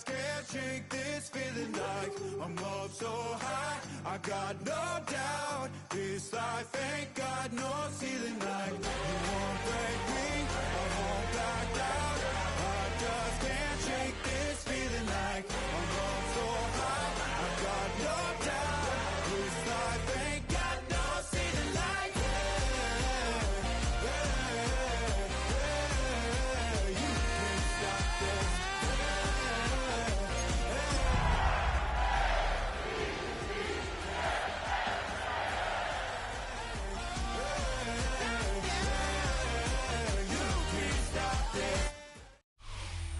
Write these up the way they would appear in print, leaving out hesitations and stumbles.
just can't shake this feeling like I'm up so high. I got no doubt this life ain't got no ceiling. Like you won't break me, I won't back down. I just can't shake this feeling like I'm up so high. I got no doubt this life ain't got no ceiling. Like you can't stop this.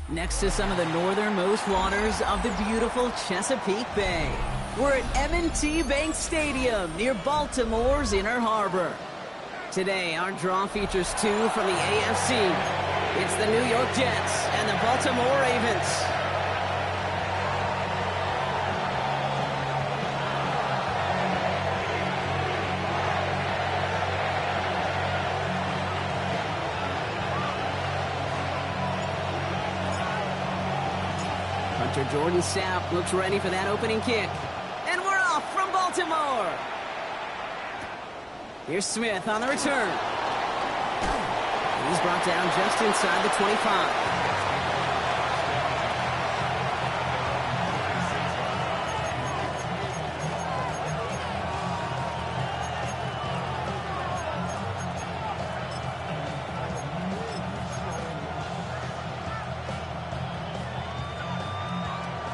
Next to some of the northernmost waters of the beautiful Chesapeake Bay, we're at M&T Bank Stadium near Baltimore's Inner Harbor. Today, our draw features two from the AFC. It's the New York Jets and the Baltimore Ravens. Hunter Jordan Sapp looks ready for that opening kick. And we're off from Baltimore. Here's Smith on the return. He's brought down just inside the 25.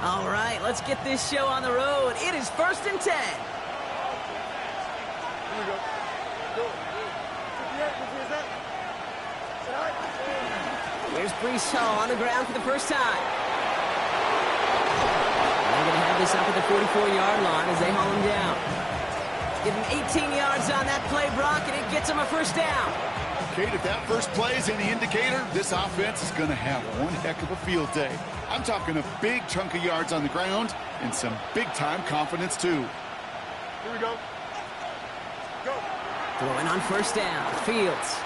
All right, let's get this show on the road. It is 1st and 10. Here's Breece Hall on the ground for the first time. They're going to have this up at the 44-yard line as they haul him down. Give him 18 yards on that play, Brock, and it gets him a first down. Kate, if that first play is any indicator, this offense is going to have one heck of a field day. I'm talking a big chunk of yards on the ground and some big-time confidence, too. Here we go. Go. Throwing on first down. Fields.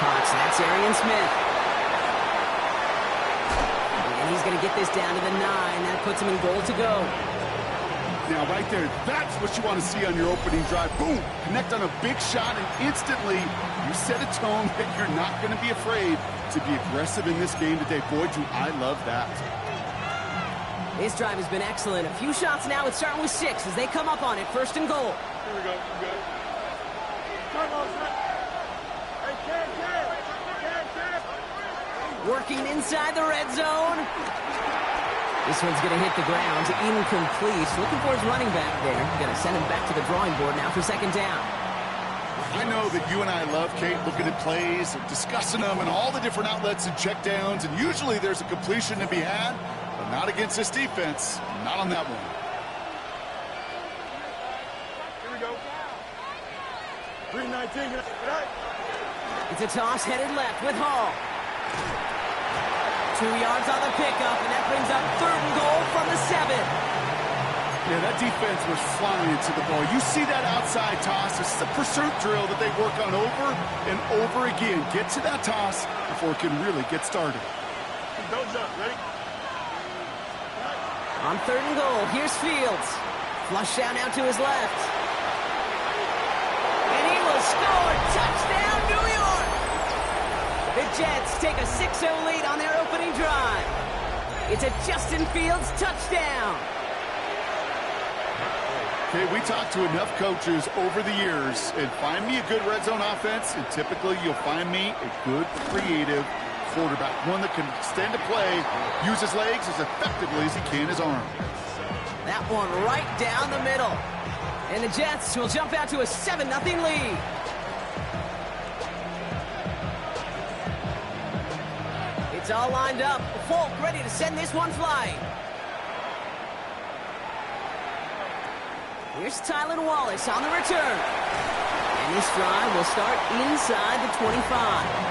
Cox, that's Arian Smith. And he's going to get this down to the 9. That puts him in goal to go. Now, right there, that's what you want to see on your opening drive. Boom! Connect on a big shot, and instantly you set a tone that you're not going to be afraid to be aggressive in this game today. Boy, do I love that. This drive has been excellent. A few shots now. It's starting with 6 as they come up on it. 1st and goal. Here we go. Good. Come on, son. Hey, Cam. Working inside the red zone. This one's going to hit the ground. Incomplete. Looking for his running back there. Going to send him back to the drawing board now for 2nd down. I know that you and I love, Kate, looking at plays and discussing them and all the different outlets and checkdowns, and usually there's a completion to be had, but not against this defense. Not on that one. Here we go. 319. It's a toss headed left with Hall. 2 yards on the pickup, and that brings up 3rd and goal from the 7. Yeah, that defense was flying to the ball. You see that outside toss. This is a pursuit drill that they work on over and over again. Get to that toss before it can really get started. Don't jump. Ready? On 3rd and goal, here's Fields. Flush down now to his left. And he will score. Touchdown, New York! The Jets take a 6-0 lead on their opening drive. It's a Justin Fields touchdown. Okay, we talked to enough coaches over the years, and find me a good red zone offense, and typically you'll find me a good, creative quarterback, one that can extend a play, use his legs as effectively as he can his arm. That one right down the middle. And the Jets will jump out to a 7-0 lead. It's all lined up. Folk ready to send this one flying. Here's Tylan Wallace on the return. And this drive will start inside the 25.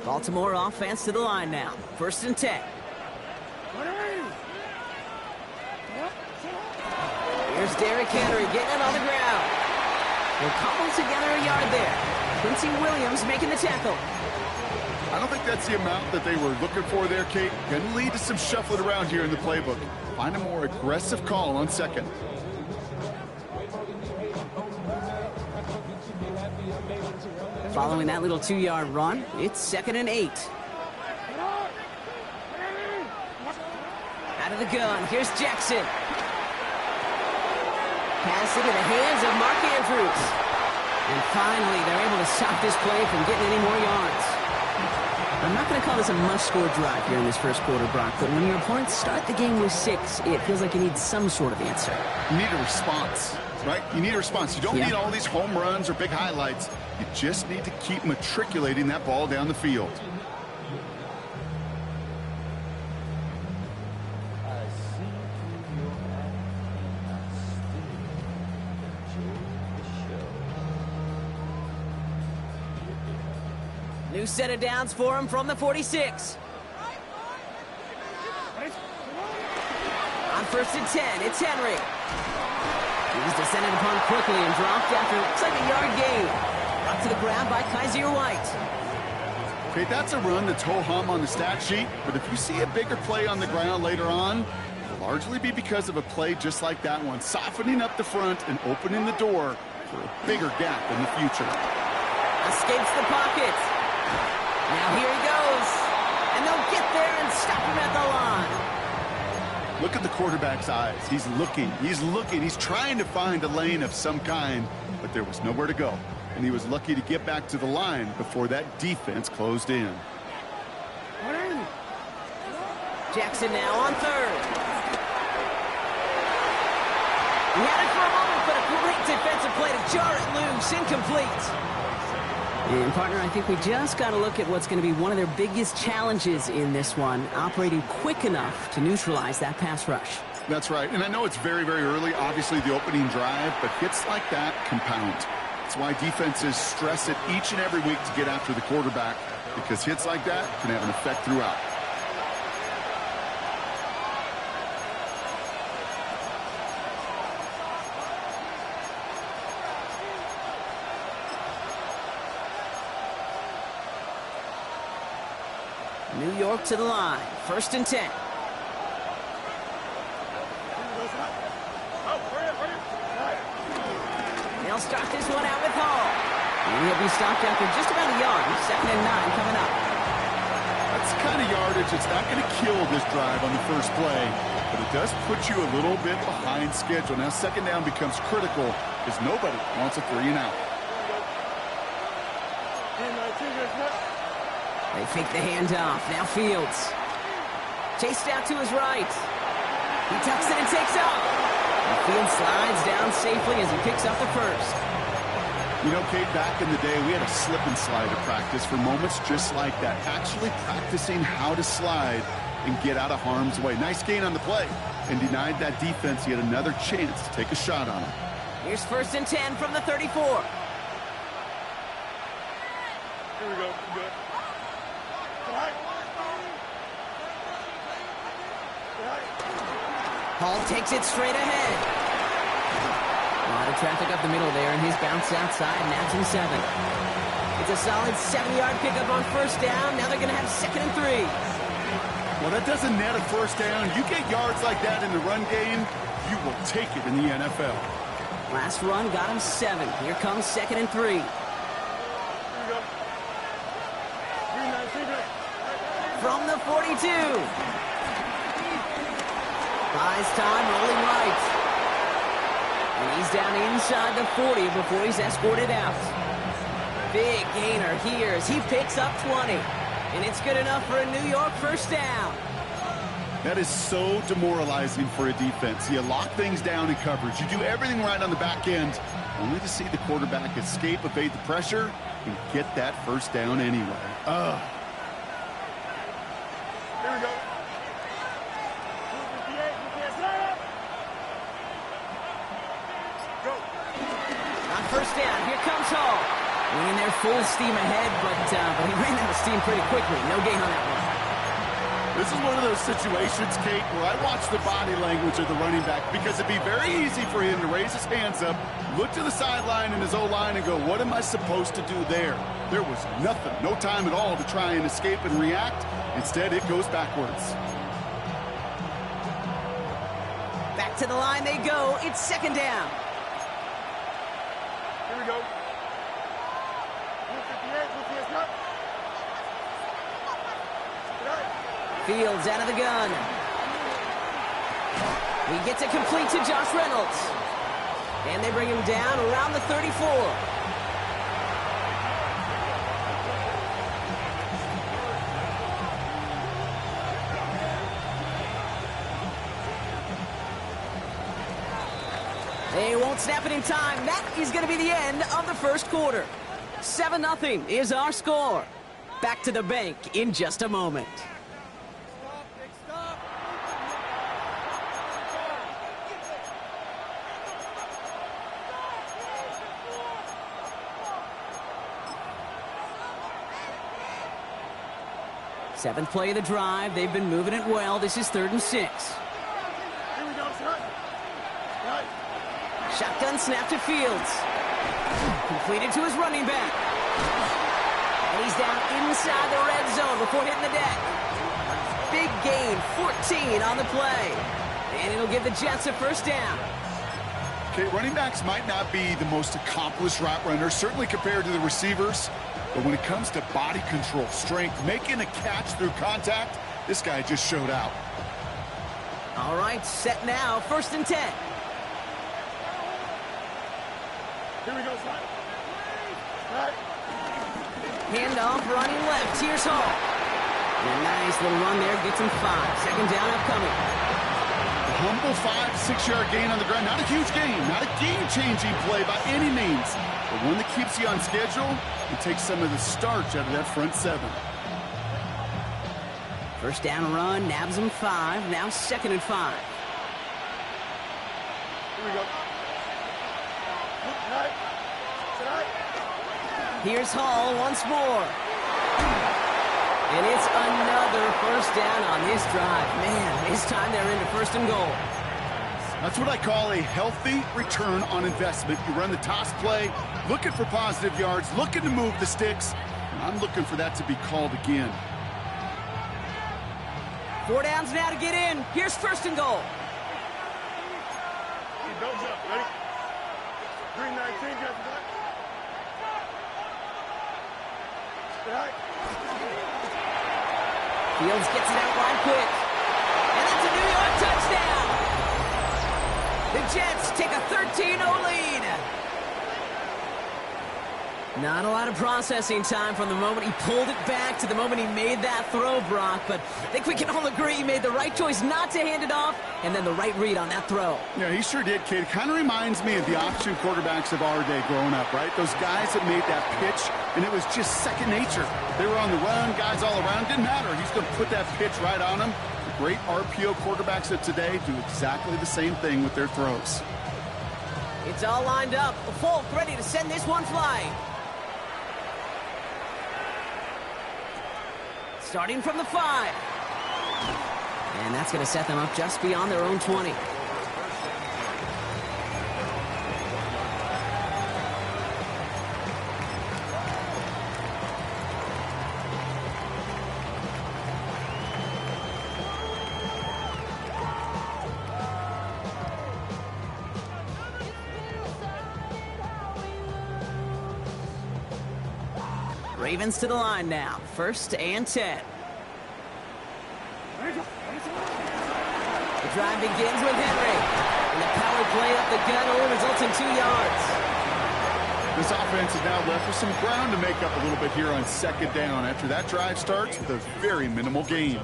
Baltimore offense to the line now. 1st and 10. Here's Derrick Henry getting it on the ground. They'll cobble together a yard there. Quincy Williams making the tackle. I don't think that's the amount that they were looking for there, Kate. Going to lead to some shuffling around here in the playbook. Find a more aggressive call on 2nd. Following that little 2-yard run, it's 2nd and 8. Out of the gun, here's Jackson. Pass into the hands of Mark Andrews. And finally, they're able to stop this play from getting any more yards. I'm not going to call this a must-score drive here in this first quarter, Brock, but when your opponents start the game with 6, it feels like you need some sort of answer. You need a response, right? You need a response. You don't need all these home runs or big highlights. You just need to keep matriculating that ball down the field. New set of downs for him from the 46. On 1st and 10, it's Henry. He was descended upon quickly and dropped after looks like a yard gain. Brought to the ground by Kaiser White. Okay, that's a run that's ho-hum on the stat sheet, but if you see a bigger play on the ground later on, it'll largely be because of a play just like that one, softening up the front and opening the door for a bigger gap in the future. Escapes the pocket. Now here he goes. And they'll get there and stop him at the line. Look at the quarterback's eyes. He's looking. He's trying to find a lane of some kind, but there was nowhere to go. And he was lucky to get back to the line before that defense closed in. Jackson now on 3rd. He had it for a moment, but a great defensive play to jar it loose. Incomplete. And, partner, I think we just got to look at what's going to be one of their biggest challenges in this one, operating quick enough to neutralize that pass rush. That's right. And I know it's very, very early, obviously the opening drive, but hits like that compound. That's why defenses stress it each and every week to get after the quarterback, because hits like that can have an effect throughout. New York to the line. 1st and 10. They'll start this one out with Hall. And he'll be stopped after just about a yard. 2nd and 9 coming up. That's the kind of yardage that's not going to kill this drive on the first play, but it does put you a little bit behind schedule. Now 2nd down becomes critical because nobody wants a 3 and out. They fake the handoff. Now Fields. Chased out to his right. He tucks it and takes off. And Fields slides down safely as he picks up the first. You know, Kate, back in the day, we had a slip and slide to practice for moments just like that. Actually practicing how to slide and get out of harm's way. Nice gain on the play. And denied that defense yet another chance to take a shot on him. Here's 1st and 10 from the 34. Here we go. Good. Hall takes it straight ahead. A lot of traffic up the middle there, and he's bounced outside, nabs him 7. It's a solid 7-yard pickup on 1st down. Now they're going to have 2nd and 3. Well, that doesn't net a 1st down. You get yards like that in the run game, you will take it in the NFL. Last run got him 7. Here comes 2nd and 3. From the 42. Buys time, rolling right. And he's down inside the 40 before he's escorted out. Big gainer here as he picks up 20. And it's good enough for a New York 1st down. That is so demoralizing for a defense. You lock things down in coverage. You do everything right on the back end, only to see the quarterback escape, evade the pressure, and get that 1st down anyway. Ugh. Here we go. Go. Winging there full steam ahead, but he ran out of steam pretty quickly. No gain on that one. This is one of those situations, Kate, where I watch the body language of the running back because it'd be very easy for him to raise his hands up, look to the sideline in his O-line and go, what am I supposed to do there? There was nothing, no time at all to try and escape and react. Instead, it goes backwards. Back to the line they go. It's second down. Here we go. Fields out of the gun. He gets it complete to Josh Reynolds. And they bring him down around the 34. They won't snap it in time. That is going to be the end of the first quarter. 7-0 is our score. Back to the bank in just a moment. Seventh play of the drive. They've been moving it well. This is 3rd and 6. Here we go, son. Right. Shotgun snap to Fields. Completed to his running back. And he's down inside the red zone before hitting the deck. Big gain, 14 on the play. And it'll give the Jets a first down. Okay, running backs might not be the most accomplished route runners, certainly compared to the receivers. But when it comes to body control, strength, making a catch through contact, this guy just showed out. All right, set now, 1st and 10. Here we go, son. Right. Handoff running left. Here's Hall. And a nice little run there. Gets him 5. Second down upcoming. A humble 5-6-yard gain on the ground. Not a huge gain. Not a game-changing play by any means. But one that keeps you on schedule and takes some of the starch out of that front 7. First down run. Nabs him 5. Now 2nd and 5. Here we go. Right. Right. Here's Hall once more. And it's another first down on this drive. Man, this time they're into 1st and goal. That's what I call a healthy return on investment. You run the toss play, looking for positive yards, looking to move the sticks. And I'm looking for that to be called again. 4 downs now to get in. Here's 1st and goal. Don't jump. Ready? Green 19, just back. Right. Fields gets it out wide quick. And that's a New York touchdown. The Jets take a 13-0 lead. Not a lot of processing time from the moment he pulled it back to the moment he made that throw, Brock. But I think we can all agree he made the right choice not to hand it off, and then the right read on that throw. Yeah, he sure did, kid. It kind of reminds me of the option quarterbacks of our day growing up, right? Those guys that made that pitch, and it was just second nature. They were on the run, guys all around. Didn't matter. He's going to put that pitch right on them. The great RPO quarterbacks of today do exactly the same thing with their throws. It's all lined up. Folk ready to send this one flying. Starting from the 5. And that's going to set them up just beyond their own 20. Ravens to the line now. 1st and 10. The drive begins with Henry. And the power play up the gut only results in 2 yards. This offense is now left with some ground to make up a little bit here on 2nd down after that drive starts with a very minimal gain.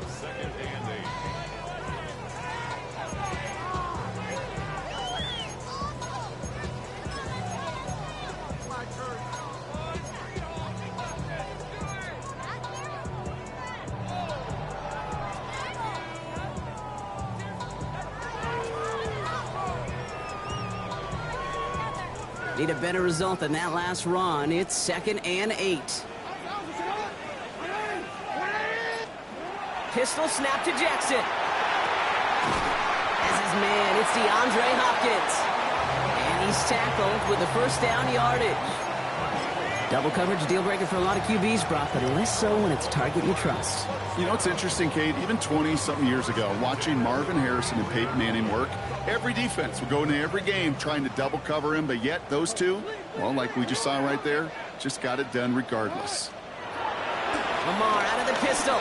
Need a better result than that last run. It's 2nd and 8. Pistol snap to Jackson. As his man, it's DeAndre Hopkins. And he's tackled with the first down yardage. Double coverage deal breaker for a lot of QBs, Brock, but less so when it's a target you trust. You know, it's interesting, Kate, even 20-something years ago, watching Marvin Harrison and Peyton Manning work, every defense would go into every game trying to double cover him, but yet those two, well, like we just saw right there, just got it done regardless. Lamar out of the pistol.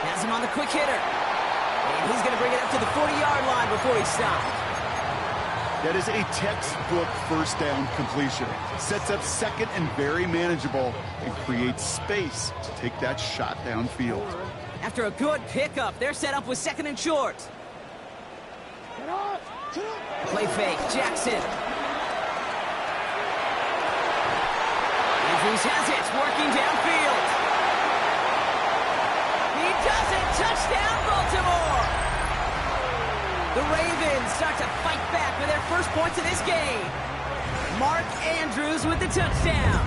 Has him on the quick hitter. And he's going to bring it up to the 40-yard line before he stops. That is a textbook first down completion. Sets up second and very manageable and creates space to take that shot downfield. After a good pickup, they're set up with 2nd and short. Play fake, Jackson. Andrews has it, working downfield. He does it, touchdown Baltimore! The Ravens start to fight back with their first points of this game. Mark Andrews with the touchdown.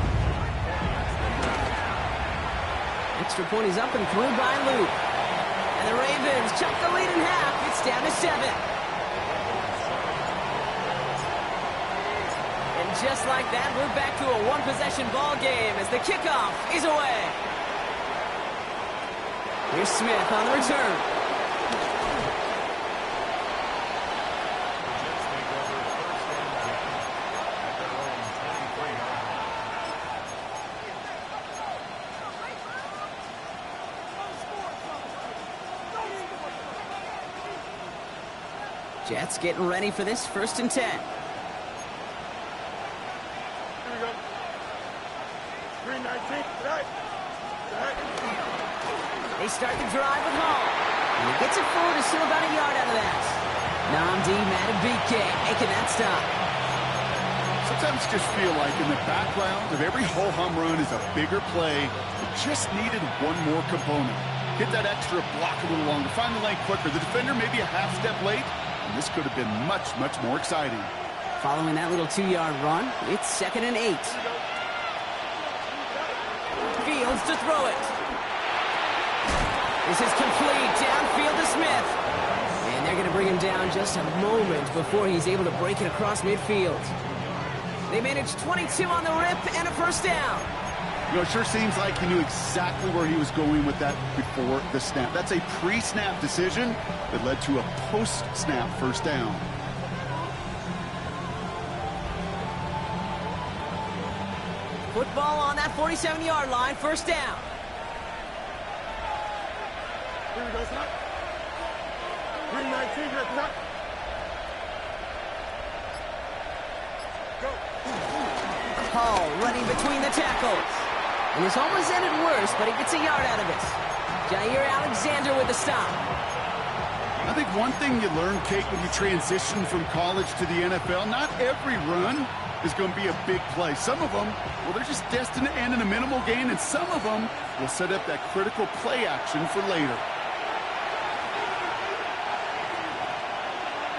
Extra point is up and through by Luke. And the Ravens chop the lead in half. It's down to 7. And just like that, we're back to a one-possession ball game as the kickoff is away. Here's Smith on the return. Jets getting ready for this 1st and 10. Here we go. 319. Right. They start the drive with Hall. And he gets it forward to still about a yard out of that. Nnamdi Madubuike making that stop. Sometimes just feel like in the background of every ho-hum run is a bigger play that just needed one more component. Hit that extra block a little longer, find the lane quicker. The defender maybe a half step late, and this could have been much, much more exciting. Following that little 2-yard run, it's 2nd and 8. Fields to throw it. This is complete, downfield to Smith. And they're going to bring him down just a moment before he's able to break it across midfield. They managed 22 on the rip and a first down. You know, it sure seems like he knew exactly where he was going with that before the snap. That's a pre-snap decision that led to a post-snap first down. Football on that 47-yard line, first down. Here we go, son. 319, good luck. Go. Hall running between the tackles. And this almost ended worse, but he gets a yard out of it. Jair Alexander with the stop. I think one thing you learn, Kate, when you transition from college to the NFL, not every run is going to be a big play. Some of them, well, they're just destined to end in a minimal gain, and some of them will set up that critical play action for later.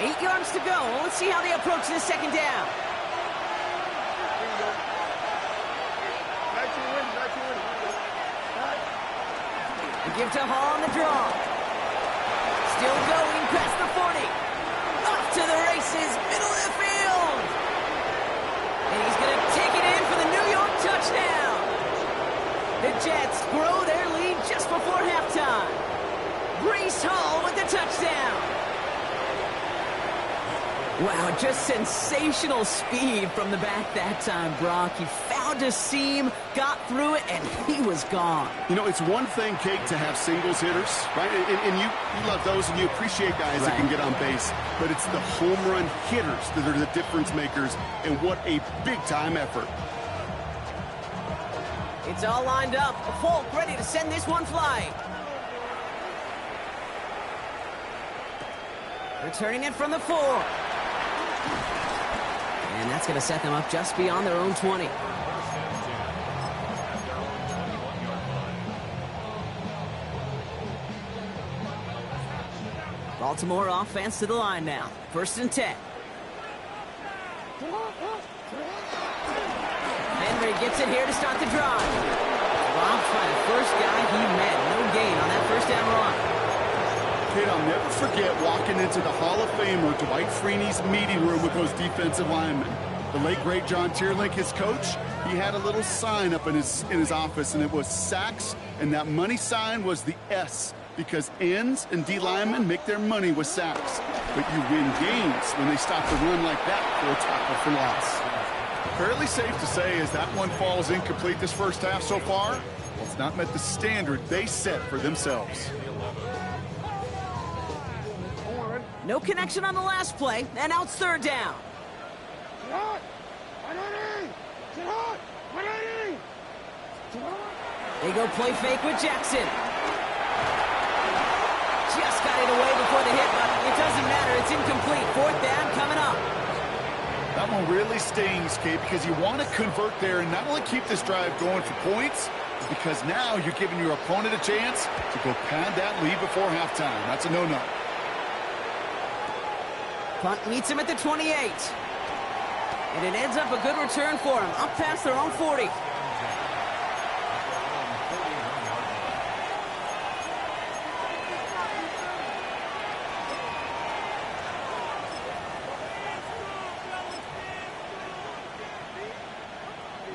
8 yards to go. Let's see how they approach this second down. They give to Hall on the draw. Still going past the 40. Off to the races, middle of the field. And he's going to take it in for the New York touchdown. The Jets grow their lead just before halftime. Breece Hall with the touchdown. Wow, just sensational speed from the back that time, Brock. He found a seam, got through it, and he was gone. You know, it's one thing, Kate, to have singles hitters, right? And you love those, and you appreciate guys that can get on base. But it's the home run hitters that are the difference makers, and what a big-time effort. It's all lined up. Folk ready to send this one flying. Returning it from the 4. And that's going to set them up just beyond their own 20. Baltimore offense to the line now. 1st and 10. Henry gets it here to start the drive. Robbed by the first guy he met. No gain on that first down run. Kid, I'll never forget walking into the Hall of Famer Dwight Freeney's meeting room with those defensive linemen. The late, great John Tierlink, his coach, he had a little sign up in his office, and it was sacks, and that money sign was the S, because ends and D linemen make their money with sacks. But you win games when they stop the run like that for a tackle for loss. Fairly safe to say as that one falls incomplete this first half so far, well, it's not met the standard they set for themselves. No connection on the last play, and now it's third down. They go play fake with Jackson. Just got it away before the hit, but it doesn't matter. It's incomplete. Fourth down coming up. That one really stings, Kate, because you want to convert there and not only keep this drive going for points, because now you're giving your opponent a chance to go pad that lead before halftime. That's a no-no. Punt meets him at the 28. And it ends up a good return for him, up past their own 40.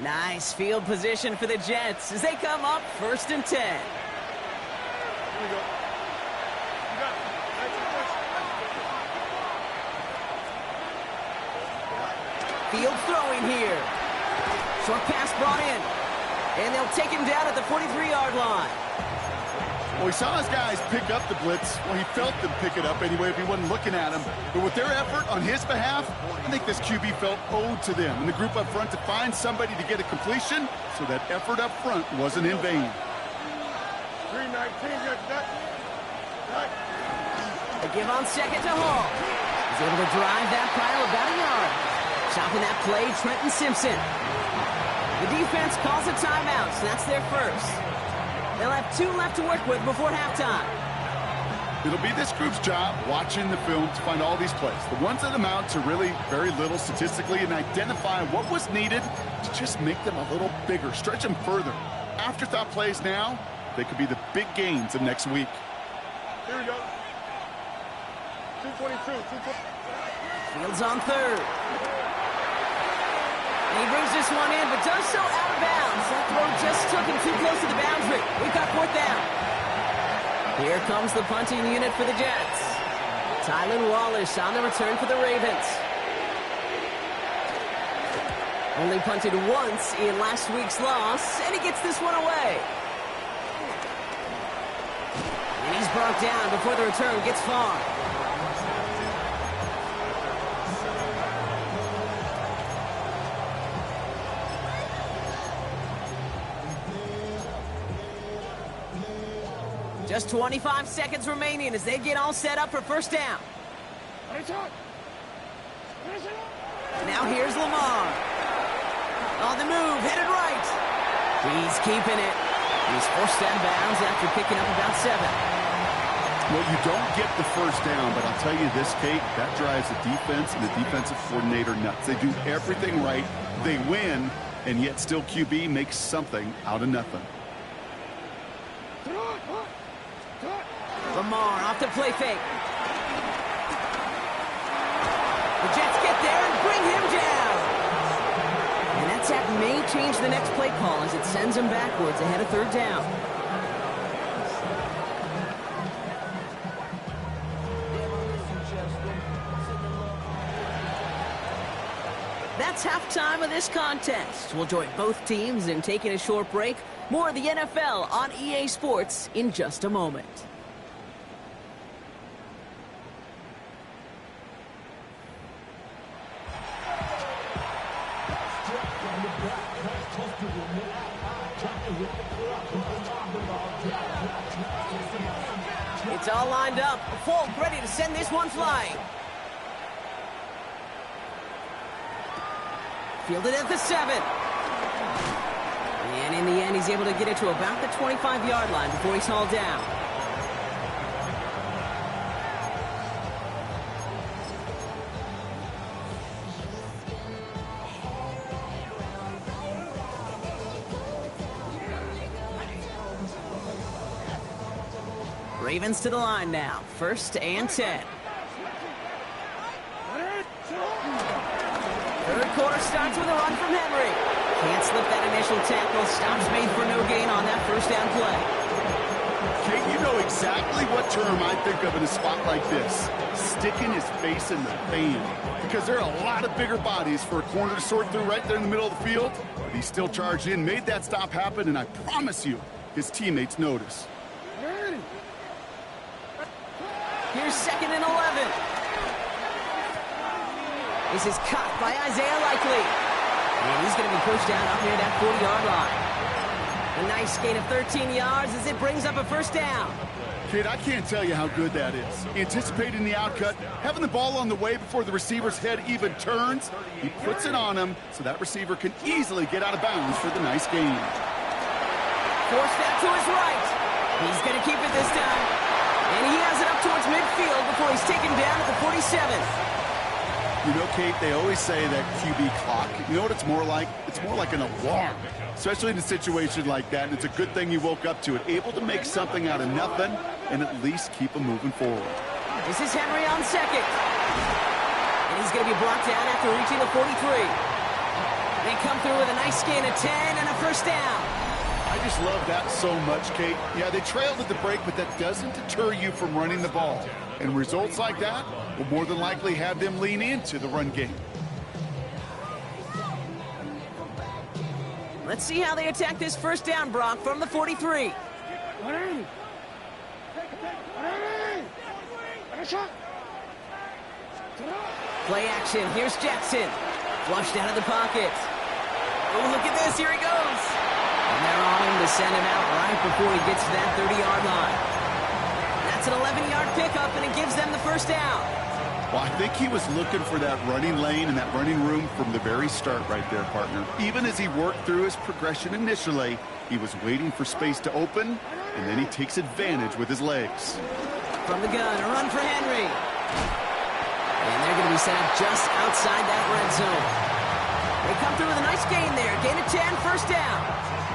Nice field position for the Jets as they come up 1st and 10. Here we go. You got it. Field throwing here. Short pass brought in. And they'll take him down at the 43-yard line. Well, he saw his guys pick up the blitz. Well, he felt them pick it up anyway if he wasn't looking at him. But with their effort on his behalf, I think this QB felt owed to them and the group up front to find somebody to get a completion, so that effort up front wasn't in vain. 319, get that. They give on second to Hall. He's able to drive that pile about a yard. Stopping that play, Trenton Simpson. The defense calls a timeout, so that's their first. They'll have 2 left to work with before halftime. It'll be this group's job watching the film to find all these plays, the ones that amount to really very little statistically, and identify what was needed to just make them a little bigger, stretch them further. Afterthought plays now, they could be the big gains of next week. Here we go. 222, 222. Fields on third. And he brings this one in, but does so out of bounds. That throw just took him too close to the boundary. We've got fourth down. Here comes the punting unit for the Jets. Tylan Wallace on the return for the Ravens. Only punted once in last week's loss, and he gets this one away. And he's brought down before the return gets far. Just 25 seconds remaining as they get all set up for first down. Now here's Lamar. On the move, headed right. He's keeping it. He's forced out of bounds after picking up about 7. Well, you don't get the first down, but I'll tell you this, Kate, that drives the defense and the defensive coordinator nuts. They do everything right. They win, and yet still QB makes something out of nothing. Lamar off the play fake. The Jets get there and bring him down. And that sack may change the next play call as it sends him backwards ahead of third down. That's halftime of this contest. We'll join both teams in taking a short break. More of the NFL on EA Sports in just a moment. It's all lined up. Folk ready to send this one flying. Fielded at the 7. And in the end, he's able to get it to about the 25-yard line before he's hauled down. Ravens to the line now. 1st and 10. Third quarter starts with a run from Henry. Can't slip that initial tackle. Stops made for no gain on that first down play. Kate, you know exactly what term I think of in a spot like this. Sticking his face in the fan. Because there are a lot of bigger bodies for a corner to sort through right there in the middle of the field. But he still charged in, made that stop happen, and I promise you, his teammates notice. Here's 2nd and 11. This is caught by Isaiah Likely. And he's going to be pushed down up near that 40-yard line. A nice gain of 13 yards as it brings up a first down. Kid, I can't tell you how good that is. Anticipating the outcut, having the ball on the way before the receiver's head even turns, he puts it on him so that receiver can easily get out of bounds for the nice gain. Forced out to his right. He's going to keep it this time. And he has it up towards midfield before he's taken down at the 47. You know, Kate, they always say that QB clock, you know what it's more like? It's more like an alarm, especially in a situation like that, and it's a good thing you woke up to it, able to make something out of nothing and at least keep them moving forward. This is Henry on 2nd. And he's going to be blocked down after reaching the 43. They come through with a nice gain of 10 and a first down. I just love that so much, Kate. Yeah, they trailed at the break, but that doesn't deter you from running the ball. And results like that will more than likely have them lean into the run game. Let's see how they attack this first down, Brock, from the 43. Play action. Here's Jackson. Flushed out of the pocket. Oh, look at this. Here he goes. And they're on him to send him out right before he gets to that 30-yard line. That's an 11-yard pickup, and it gives them the first down. Well, I think he was looking for that running lane and that running room from the very start right there, partner. Even as he worked through his progression initially, he was waiting for space to open, and then he takes advantage with his legs. From the gun, a run for Henry. And they're going to be set up just outside that red zone. They come through with a nice gain there. Gain of 10, first down.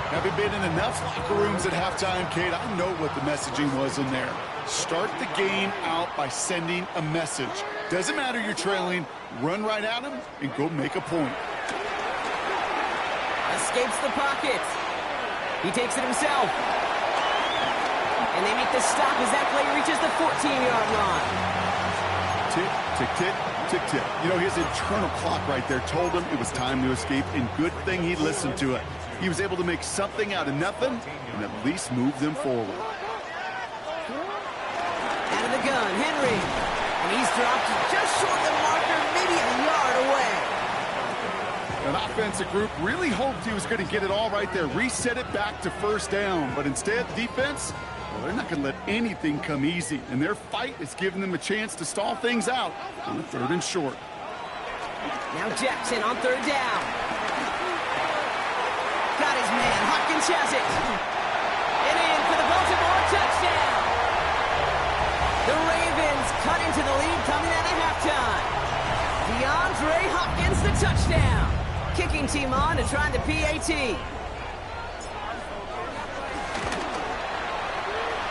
Having been in enough locker rooms at halftime, Kate, I know what the messaging was in there. Start the game out by sending a message. Doesn't matter you're trailing, run right at him and go make a point. Escapes the pocket. He takes it himself. And they make the stop as that play reaches the 14-yard line. Tick, tick, tick, tick, tick. You know, his internal clock right there told him it was time to escape, and good thing he listened to it. He was able to make something out of nothing and at least move them forward. Out of the gun, Henry. And he's dropped just short of the marker, maybe a yard away. An offensive group really hoped he was going to get it all right there, reset it back to first down. But instead, defense, well, they're not going to let anything come easy. And their fight is giving them a chance to stall things out on a 3rd and short. Now Jackson on 3rd down. Got his man. Hopkins has it. And in for the Baltimore touchdown. The Ravens cut into the lead coming out of halftime. DeAndre Hopkins, the touchdown. Kicking team on to try the PAT.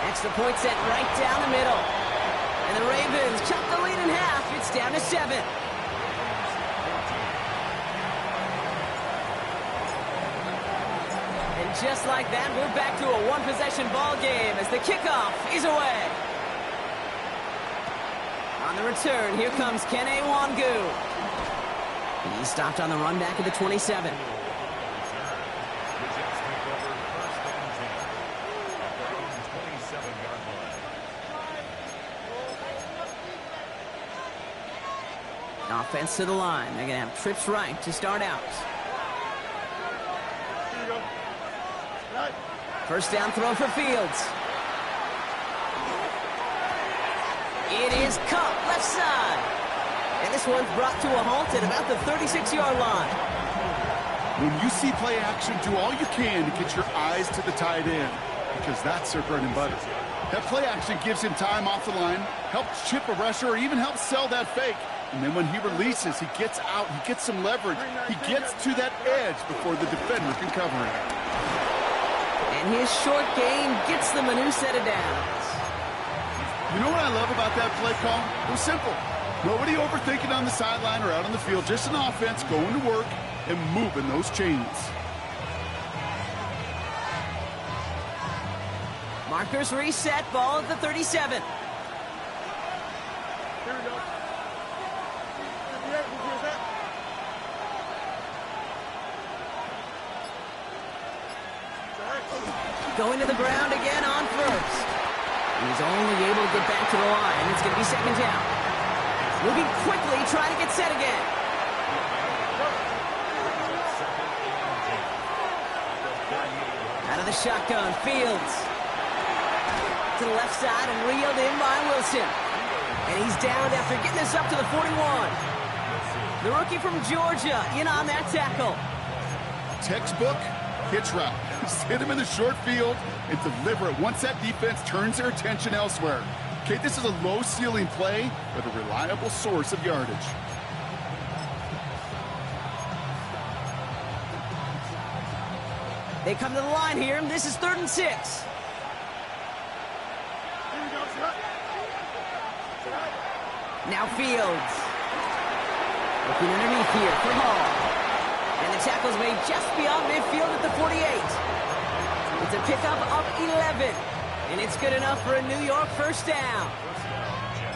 Extra point set right down the middle. And the Ravens cut the lead in half. It's down to 7. Just like that, we're back to a one-possession ball game as the kickoff is away. On the return, here comes Kene Nwangwu. He's stopped on the run back at the 27. Offense to the line. They're going to have trips right to start out. First down throw for Fields. It is caught left side. And this one's brought to a halt at about the 36-yard line. When you see play action, do all you can to get your eyes to the tight end, because that's their bread and butter. That play action gives him time off the line, helps chip a rusher, or even helps sell that fake. And then when he releases, he gets out, he gets some leverage. He gets to that edge before the defender can cover him. And his short gain gets them a new set of downs. You know what I love about that play call? It was simple. Nobody overthinking on the sideline or out on the field. Just an offense going to work and moving those chains. Markers reset, ball at the 37. Here we go. Going to the ground again on first. He's only able to get back to the line. It's going to be second down. Moving quickly, trying to get set again. Out of the shotgun, Fields. To the left side and reeled in by Wilson. And he's down after getting this up to the 41. The rookie from Georgia in on that tackle. Textbook hitch route. Just hit him in the short field and deliver it once that defense turns their attention elsewhere. Okay, this is a low-ceiling play, but a reliable source of yardage. They come to the line here, and this is 3rd and 6. Now Fields. Looking underneath here for Hall. And the tackle's made just beyond midfield at the 48. It's a pickup of 11. And it's good enough for a New York first down.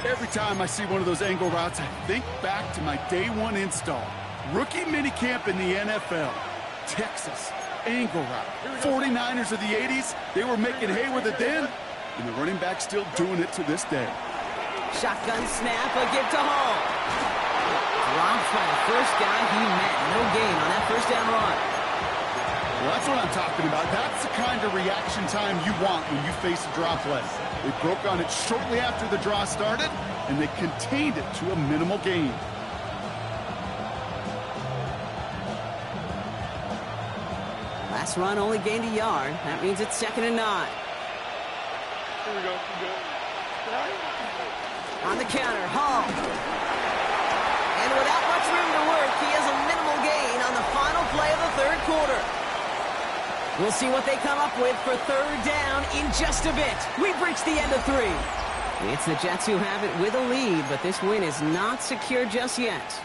Every time I see one of those angle routes, I think back to my day one install. Rookie minicamp in the NFL. Texas, angle route. 49ers of the 80s, they were making hay with it then. And the running back's still doing it to this day. Shotgun snap, a give to Hall. Dropped by the first guy he met. No gain on that first down run. Well, that's what I'm talking about. That's the kind of reaction time you want when you face a draw play. They broke on it shortly after the draw started, and they contained it to a minimal gain. Last run only gained a yard. That means it's 2nd and 9. Here we go. On the counter, Hall. And without much room to work, he has a minimal gain on the final play of the 3rd quarter. We'll see what they come up with for 3rd down in just a bit. We've reached the end of 3. It's the Jets who have it with a lead, but this win is not secure just yet.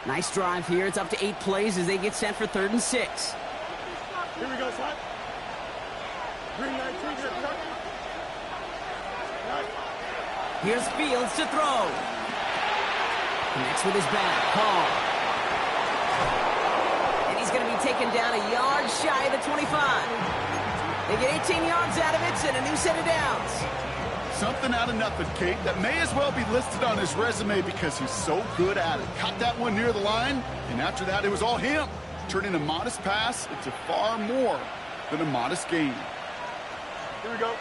Nice drive here. It's up to 8 plays as they get set for 3rd and 6. Here we go, son. Green 19, Here's Fields to throw. Connects with his back. Hall. And he's going to be taken down a yard shy of the 25. They get 18 yards out of it and a new set of downs. Something out of nothing, Kate, that may as well be listed on his resume because he's so good at it. Caught that one near the line, and after that, it was all him. Turning a modest pass into far more than a modest gain. Here we go.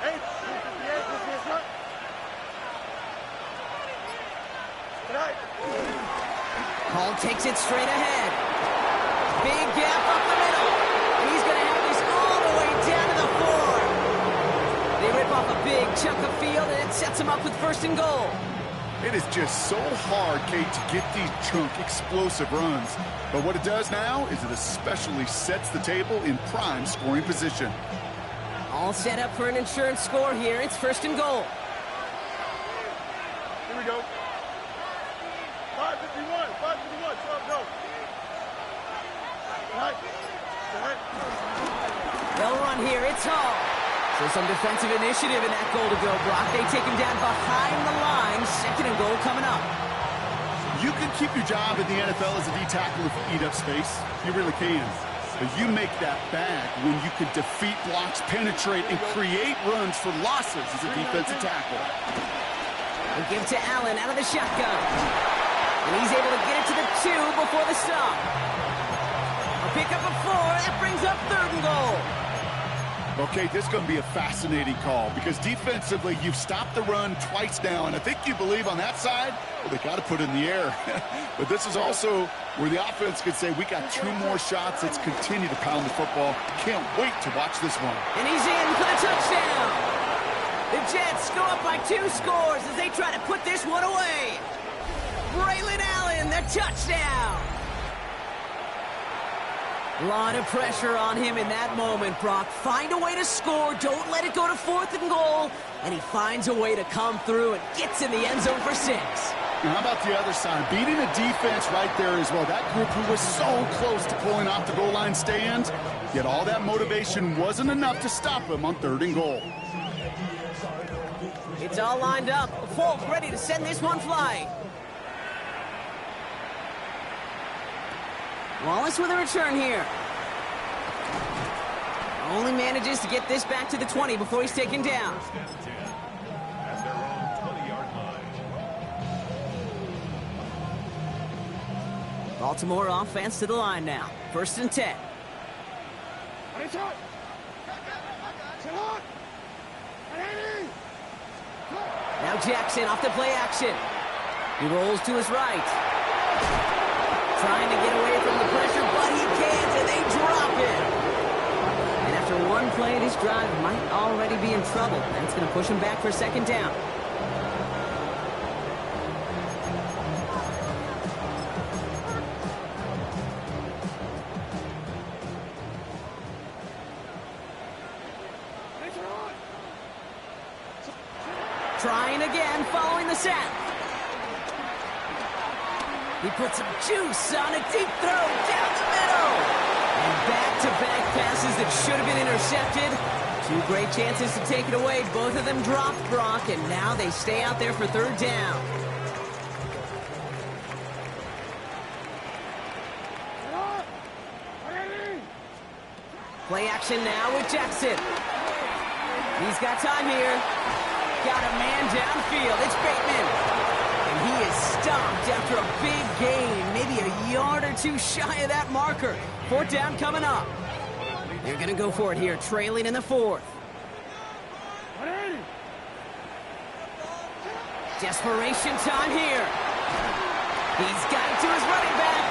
Hey, 58, Hall takes it straight ahead. Big gap up the middle. And he's going to have this all the way down to the 4. They rip off a big chunk of field, and it sets them up with 1st and goal. It is just so hard, Kate, to get these chunk, explosive runs. But what it does now is it especially sets the table in prime scoring position. All set up for an insurance score here. It's 1st and goal. Here we go. 551, so go. They'll run here. It's Hall. So some defensive initiative in that goal to go, Brock. They take him down behind the line. 2nd and goal coming up. You can keep your job in the NFL as a D-tackle if you eat up space. You really can. But you make that bag when you can defeat blocks, penetrate, and create runs for losses as a defensive tackle. They give to Allen out of the shotgun. And he's able to get it to the 2 before the stop. A pickup of 4. That brings up 3rd and goal. Okay, this is going to be a fascinating call because defensively, you've stopped the run twice now, and I think you believe on that side, well, they got to put it in the air. But this is also where the offense could say, we got 2 more shots. Let's continue to pound the football. Can't wait to watch this one. And he's in for the touchdown. The Jets go up by 2 scores as they try to put this one away. Braylon Allen, the touchdown. A lot of pressure on him in that moment, Brock. Find a way to score. Don't let it go to 4th and goal. And he finds a way to come through and gets in the end zone for 6. And how about the other side? Beating the defense right there as well. That group who was so close to pulling off the goal line stand, yet all that motivation wasn't enough to stop him on 3rd and goal. It's all lined up. Folk ready to send this one flying. Wallace with a return here. Only manages to get this back to the 20 before he's taken down. At their own 20-yard line. Baltimore offense to the line now. 1st and 10. Now Jackson off the play action. He rolls to his right. Trying to get away from the pressure, but he can't, and they drop it. And after one play, this drive might already be in trouble. That's going to push him back for 2nd down. Trying again, following the sack. He puts some juice on a deep throw down the middle. And back-to-back passes that should have been intercepted. 2 great chances to take it away. Both of them dropped, Brock, and now they stay out there for 3rd down. Play action now with Jackson. He's got time here. Got a man downfield. It's Bateman. And he is stopped after a big gain. Maybe a yard or 2 shy of that marker. 4th down coming up. They're going to go for it here, trailing in the 4th. Desperation time here. He's got it to his running back.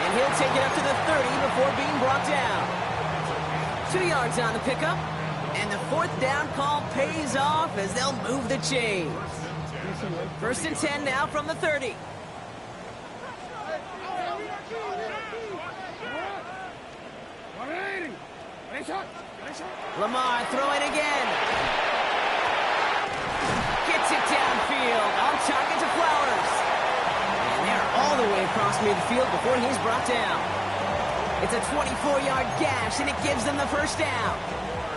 And he'll take it up to the 30 before being brought down. 2 yards on the pickup. And the 4th down call pays off as they'll move the chains. 1st and 10 now from the 30. Lamar throwing again. Gets it downfield. On target to Flowers. And they're all the way across midfield before he's brought down. It's a 24-yard gash, and it gives them the 1st down.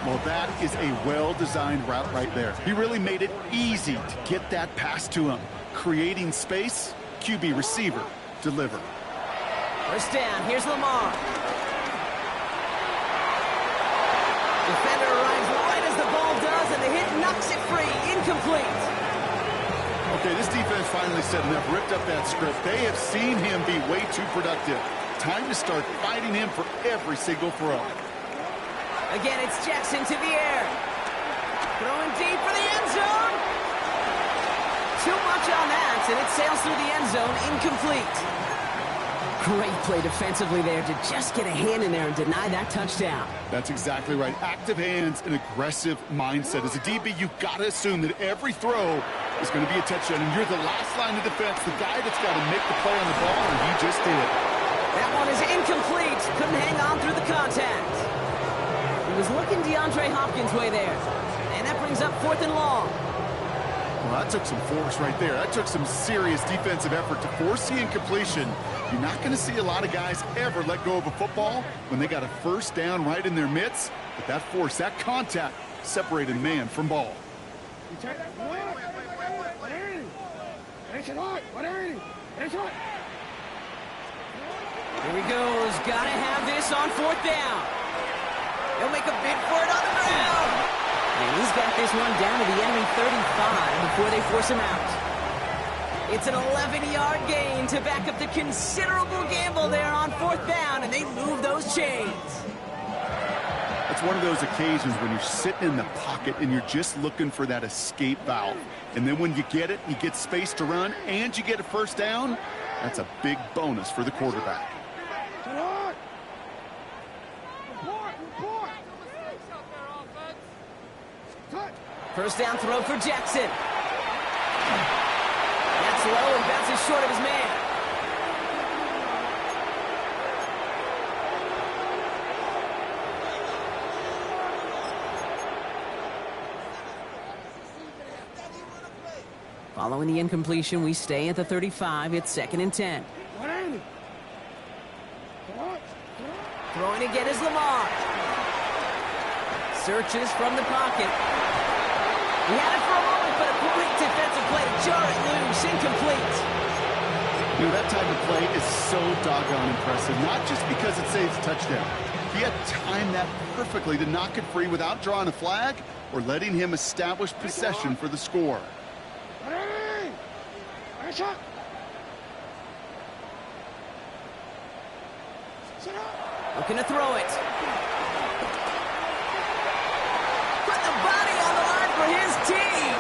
Well, that is a well-designed route right there. He really made it easy to get that pass to him. Creating space, QB receiver, deliver. 1st down, here's Lamar. Defender arrives right as the ball does, and the hit knocks it free. Incomplete. Okay, this defense finally said enough, ripped up that script. They have seen him be way too productive. Time to start fighting him for every single throw. Again, it's Jackson to the air. Throwing deep for the end zone. Too much on that, and it sails through the end zone, incomplete. Great play defensively there to just get a hand in there and deny that touchdown. That's exactly right. Active hands and aggressive mindset. As a DB, you've got to assume that every throw is going to be a touchdown, and you're the last line of defense, the guy that's got to make the play on the ball, and he just did. That one is incomplete. Couldn't hang on through the contact. He was looking DeAndre Hopkins' way there. And that brings up 4th and long. Well, that took some force right there. That took some serious defensive effort to force the incompletion. You're not going to see a lot of guys ever let go of a football when they got a 1st down right in their midst. But that force, that contact, separated man from ball. Here he goes. Gotta have this on 4th down. He'll make a bid for it on the ground. And he's got this one down to the enemy 35 before they force him out. It's an 11-yard gain to back up the considerable gamble there on 4th down, and they move those chains. It's one of those occasions when you're sitting in the pocket and you're just looking for that escape valve. And then when you get it, you get space to run, and you get a 1st down, that's a big bonus for the quarterback. 1st down throw for Jackson. That's low and bounces short of his man. Following the incompletion, we stay at the 35. It's 2nd and 10. Throwing again is Lamar. Searches from the pocket. He had it for a moment, but a quick defensive play to jar it loose. Incomplete. You know, that type of play is so doggone impressive, not just because it saves a touchdown. He had timed that perfectly to knock it free without drawing a flag or letting him establish possession for the score. Looking to throw it. Put the body on the line for his team.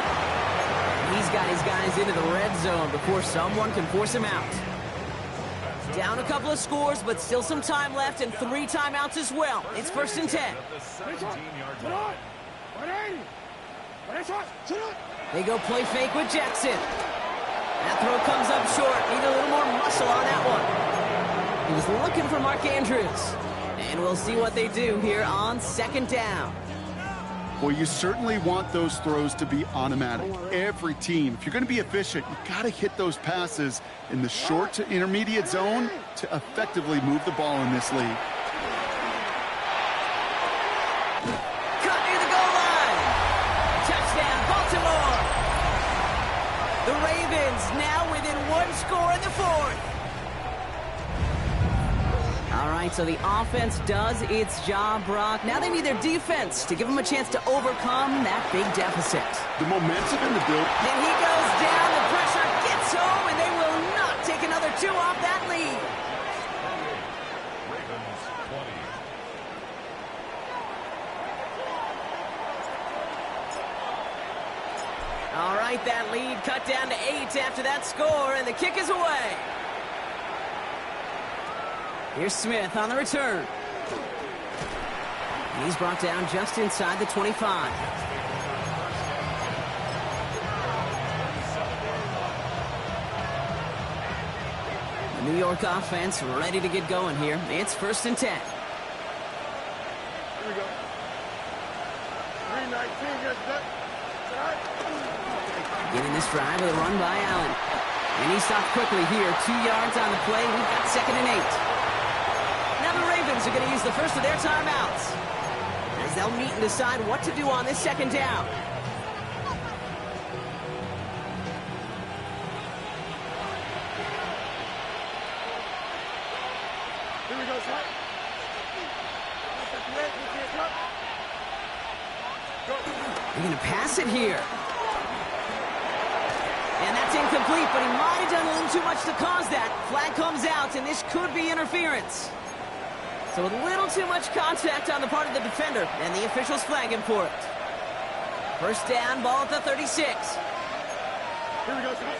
He's got his guys into the red zone before someone can force him out. Down a couple of scores, but still some time left and 3 timeouts as well. It's 1st and 10. They go play fake with Jackson. That throw comes up short. Need a little more muscle on that one. He was looking for Mark Andrews. And we'll see what they do here on 2nd down. Well, you certainly want those throws to be automatic. Every team, if you're going to be efficient, you got to hit those passes in the short to intermediate zone to effectively move the ball in this league. Cut near the goal line. Touchdown, Baltimore. The Ravens now within 1 score in the 4th. All right, so the offense does its job, Brock. Now they need their defense to give them a chance to overcome that big deficit. The momentum in the build. And he goes down, the pressure gets home, and they will not take another 2 off that lead. Ravens 20. All right, that lead cut down to 8 after that score, and the kick is away. Here's Smith on the return. And he's brought down just inside the 25. The New York offense ready to get going here. It's 1st and 10. Here we go. 3:19, get set. Getting this drive with a run by Allen. And he stopped quickly here. 2 yards on the play. We've got 2nd and 8. Now the Ravens are going to use the first of their timeouts as they'll meet and decide what to do on this 2nd down. Here we go, set. They're going to pass it here. And that's incomplete, but he might have done a little too much to cause that. Flag comes out, and this could be interference. So a little too much contact on the part of the defender, and the officials flag him for it. 1st down, ball at the 36. Here we go, set.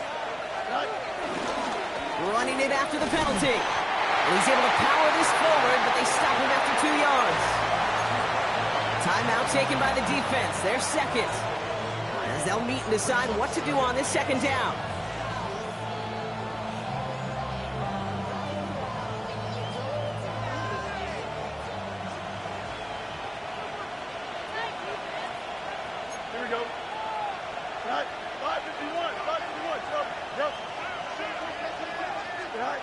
Running it after the penalty. And he's able to power this forward, but they stop him after 2 yards. Timeout taken by the defense. They're 2nd. As they'll meet and decide what to do on this 2nd down. Here we go. Right. 5:51. 5:51. Yep. Right.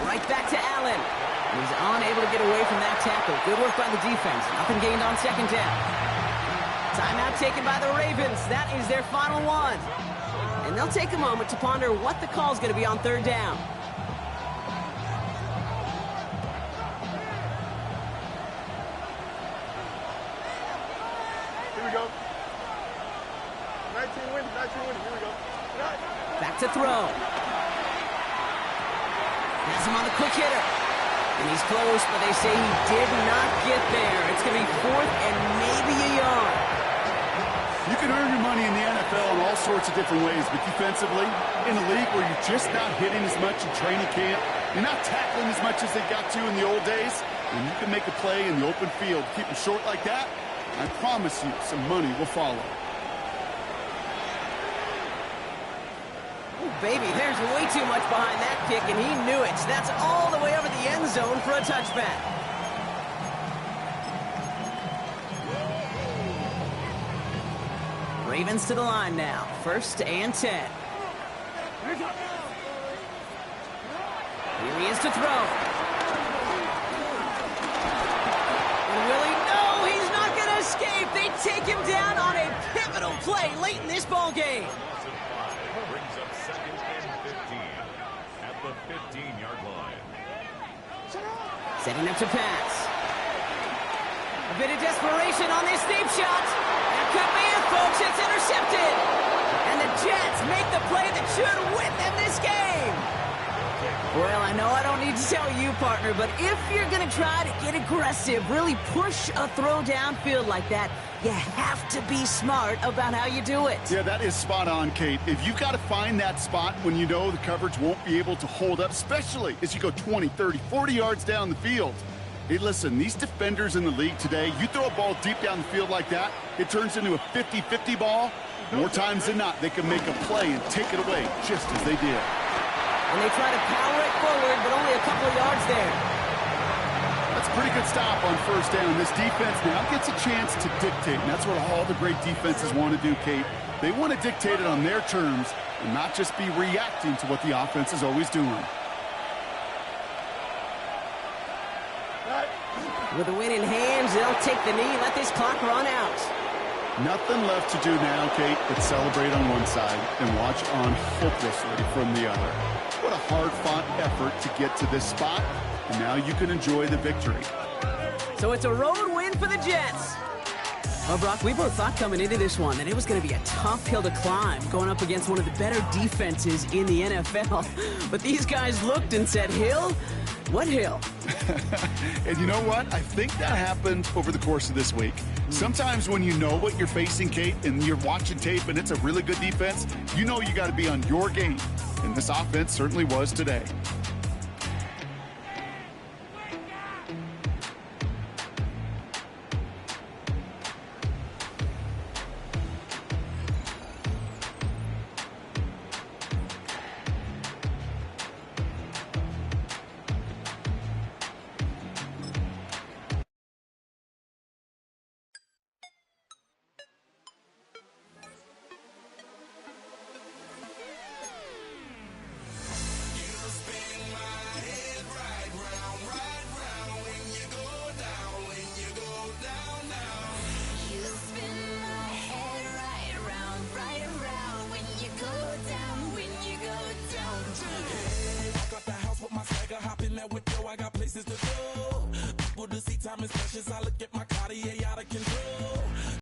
Right back to Allen. And he's unable to get away from that tackle. Good work by the defense. Nothing gained on 2nd down. Timeout taken by the Ravens. That is their final one. And they'll take a moment to ponder what the call is going to be on 3rd down. Here we go. 19 wins. 19 wins. Here we go. Right. Back to throw. Has him on the quick hitter. And he's close, but they say he did not get there. It's going to be 4th and maybe a yard. You can earn your money in the NFL in all sorts of different ways, but defensively, in a league where you're just not hitting as much in training camp, you're not tackling as much as they got to in the old days, and you can make a play in the open field, keep it short like that, I promise you some money will follow. Oh, baby, there's way too much behind that kick, and he knew it. That's all the way over the end zone for a touchback. Ravens to the line now. 1st and 10. Here he is to throw. And will he? No, he's not going to escape. They take him down on a pivotal play late in this ball game. Brings up 2nd and 15 at the 15-yard line. Setting up to pass. A bit of desperation on this deep shot. That could be it, folks. It's intercepted. And the Jets make the play that should win them this game. Well, I know I don't need to tell you, partner, but if you're going to try to get aggressive, really push a throw downfield like that, you have to be smart about how you do it. Yeah, that is spot on, Kate. If you've got to find that spot when you know the coverage won't be able to hold up, especially as you go 20, 30, 40 yards down the field. Hey, listen, these defenders in the league today, you throw a ball deep down the field like that, it turns into a 50-50 ball. More times than not, they can make a play and take it away, just as they did. And they try to power it forward, but only a couple of yards there. That's a pretty good stop on 1st down. This defense now gets a chance to dictate, and that's what all the great defenses want to do, Kate. They want to dictate it on their terms and not just be reacting to what the offense is always doing. With the win in hands, they'll take the knee, let this clock run out. Nothing left to do now, Kate, but celebrate on one side and watch on hopelessly from the other. What a hard-fought effort to get to this spot, and now you can enjoy the victory. So it's a road win for the Jets. Well, Brock, we both thought coming into this one that it was going to be a tough hill to climb, going up against one of the better defenses in the NFL. But these guys looked and said, Hill? What hill? And you know what? I think that happened over the course of this week. Sometimes when you know what you're facing, Kate, and you're watching tape and it's a really good defense, you know you got to be on your game. And this offense certainly was today. Hop in that window, I got places to go. People to see, time is precious. I look